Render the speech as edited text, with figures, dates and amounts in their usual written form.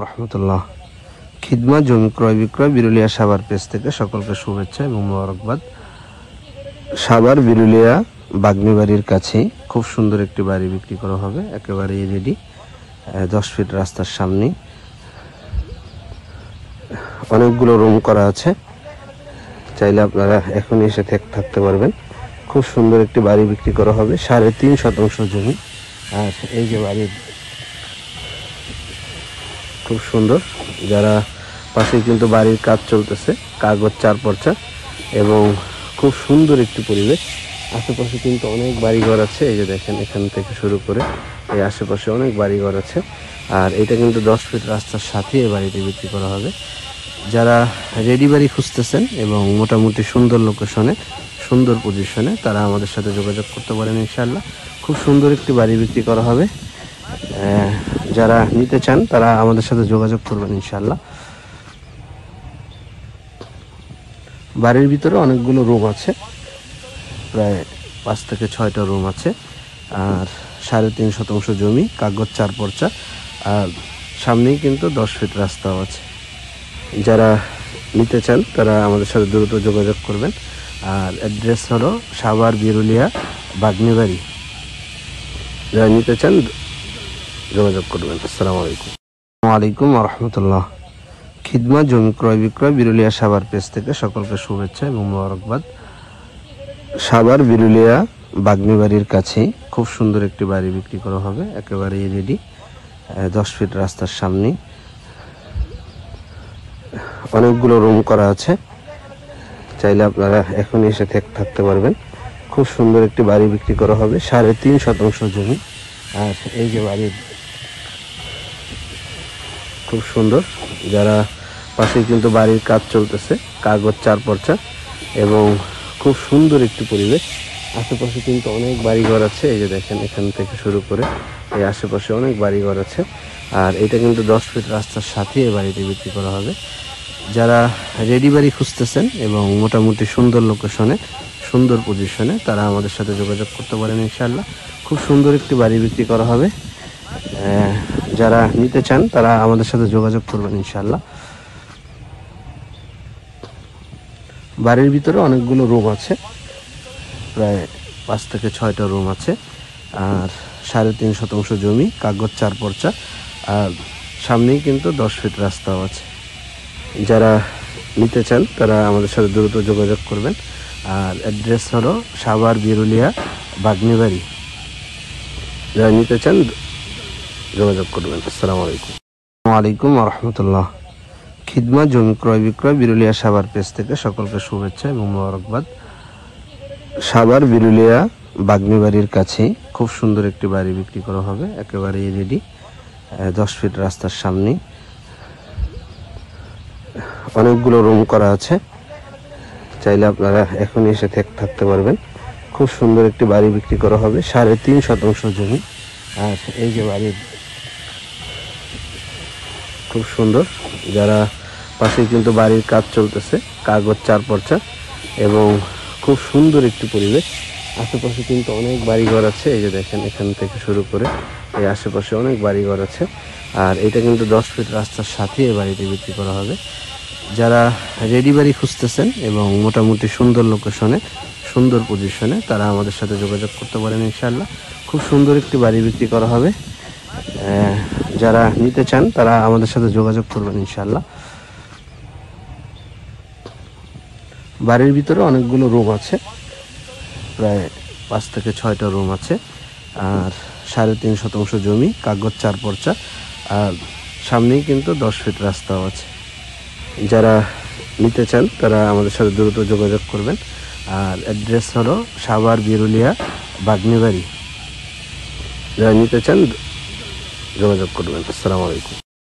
রহমতুল্লাহ। খিদমা জমি ক্রয় বিক্রয় বিরুলিয়া সাভার পেজ থেকে সকলকে শুভেচ্ছা এবং মোবারকবাদ। সাভার বিরুলিয়া বাগনিবাড়ির কাছে খুব সুন্দর একটি বাড়ি বিক্রি করা হবে, একেবারেই রেডি, 10 ফিট রাস্তার সামনে, অনেকগুলো রুম করা আছে। চাইলে আপনারা এখনই এসে থাকতে পারবেন। খুব সুন্দর একটি বাড়ি বিক্রি করা হবে, 3.5 শতাংশ জমি। আর এই যে বাড়ির খুব সুন্দর, যারা পাশে কিন্তু বাড়ির কাজ চলতেছে, কাগজ 4 পর্চা এবং খুব সুন্দর একটি পরিবেশ। আশেপাশে কিন্তু অনেক বাড়িঘর আছে, এই যে দেখেন এখান থেকে শুরু করে এই আশেপাশে অনেক বাড়িঘর আছে। আর এটা কিন্তু 10 ফিট রাস্তার সাথে এই বাড়িটি বিক্রি করা হবে। যারা রেডি বাড়ি খুঁজতেছেন এবং মোটামুটি সুন্দর লোকেশনে, সুন্দর পজিশনে, তারা আমাদের সাথে যোগাযোগ করতে পারেন ইনশাআল্লাহ। খুব সুন্দর একটি বাড়ি বিক্রি করা হবে। যারা নিতে চান তারা আমাদের সাথে যোগাযোগ করবেন ইনশাআল্লাহ। বাড়ির ভিতরে অনেকগুলো রুম আছে, প্রায় 5 থেকে 6টা রুম আছে। আর 3.5 শতাংশ জমি, কাগজ 4 পর্চা, আর সামনেই কিন্তু 10 ফিট রাস্তাও আছে। যারা নিতে চান তারা আমাদের সাথে দ্রুত যোগাযোগ করবেন। আর অ্যাড্রেস হলো সাভার বিরুলিয়া বাগনিবাড়ি। যারা নিতে চান যোগাযোগ করবেন। আসসালামু আলাইকুম রহমতুল্লাহ। খিদমা জমি ক্রয় বিক্রয় বিরুলিয়া সাভার পেজ থেকে সকলকে শুভেচ্ছা এবং মোবারকবাদ। সাভার বিরুলিয়া বাগনিবাড়ির কাছে খুব সুন্দর একটি বাড়ি বিক্রি করা হবে, একেবারেই রেডি, 10 ফিট রাস্তার সামনে, অনেকগুলো রুম করা আছে। চাইলে আপনারা এখনই এসে থাকতে পারবেন। খুব সুন্দর একটি বাড়ি বিক্রি করা হবে, 3.5 শতাংশ জমি। আর এই যে বাড়ির খুব সুন্দর, যারা পাশে কিন্তু বাড়ির কাজ চলতেছে, কাগজ 4 পর্চা এবং খুব সুন্দর একটি পরিবেশ। আশেপাশে কিন্তু অনেক বাড়িঘর আছে, এই যে দেখেন এখান থেকে শুরু করে এই আশেপাশে অনেক বাড়িঘর আছে। আর এটা কিন্তু 10 ফিট রাস্তার সাথে এই বাড়িটি বিক্রি করা হবে। যারা রেডি বাড়ি খুঁজতেছেন এবং মোটামুটি সুন্দর লোকেশনে, সুন্দর পজিশনে, তারা আমাদের সাথে যোগাযোগ করতে পারেন ইনশাআল্লাহ। খুব সুন্দর একটি বাড়ি বিক্রি করা হবে। যারা নিতে চান তারা আমাদের সাথে যোগাযোগ করবেন ইনশাআল্লাহ। বাড়ির ভিতরে অনেকগুলো রুম আছে, প্রায় 5 থেকে 6টা রুম আছে। আর 3.5 শতাংশ জমি, কাগজ 4 পর্চা, আর সামনেই কিন্তু 10 ফিট রাস্তাও আছে। যারা নিতে চান তারা আমাদের সাথে দ্রুত যোগাযোগ করবেন। আর অ্যাড্রেস হলো সাভার বিরুলিয়া বাগনিবাড়ি। যারা নিতে চান যোগাযোগ করবেন। আসসালামু আলাইকুম রহমতুল্লাহ। খিদমা জমি ক্রয় বিক্রয় বিরুলিয়া সাভার পেজ থেকে সকলকে শুভেচ্ছা এবং মোবারকবাদ। সাভার বিরুলিয়া বাগনিবাড়ির কাছে খুব সুন্দর একটি বাড়ি বিক্রি করা হবে, একেবারেই রেডি, 10 ফিট রাস্তার সামনে, অনেকগুলো রুম করা আছে। চাইলে আপনারা এখনই এসে থাকতে পারবেন। খুব সুন্দর একটি বাড়ি বিক্রি করা হবে, 3.5 শতাংশ জমি। আর এই যে বাড়ির খুব সুন্দর, যারা পাশে কিন্তু বাড়ির কাজ চলতেছে, কাগজ 4 পর্চা এবং খুব সুন্দর একটি পরিবেশ। আশেপাশে কিন্তু অনেক বাড়িঘর আছে, এই যে দেখেন এখান থেকে শুরু করে এই আশেপাশে অনেক বাড়িঘর আছে। আর এটা কিন্তু 10 ফিট রাস্তার সাথে এই বাড়িটি বিক্রি করা হবে। যারা রেডি বাড়ি খুঁজতেছেন এবং মোটামুটি সুন্দর লোকেশনে, সুন্দর পজিশনে, তারা আমাদের সাথে যোগাযোগ করতে পারেন ইনশাআল্লাহ। খুব সুন্দর একটি বাড়ি বিক্রি করা হবে। যারা নিতে চান তারা আমাদের সাথে যোগাযোগ করবেন ইনশাআল্লাহ। বাড়ির ভিতরে অনেকগুলো রুম আছে, প্রায় 5 থেকে 6টা রুম আছে। আর 3.5 শতাংশ জমি, কাগজ 4 পর্চা, আর সামনেই কিন্তু 10 ফিট রাস্তাও আছে। যারা নিতে চান তারা আমাদের সাথে দ্রুত যোগাযোগ করবেন। আর অ্যাড্রেস হলো সাভার বিরুলিয়া বাগনিবাড়ি। যারা নিতে চান যোগাযোগ করবেন। আসসালামু আলাইকুম।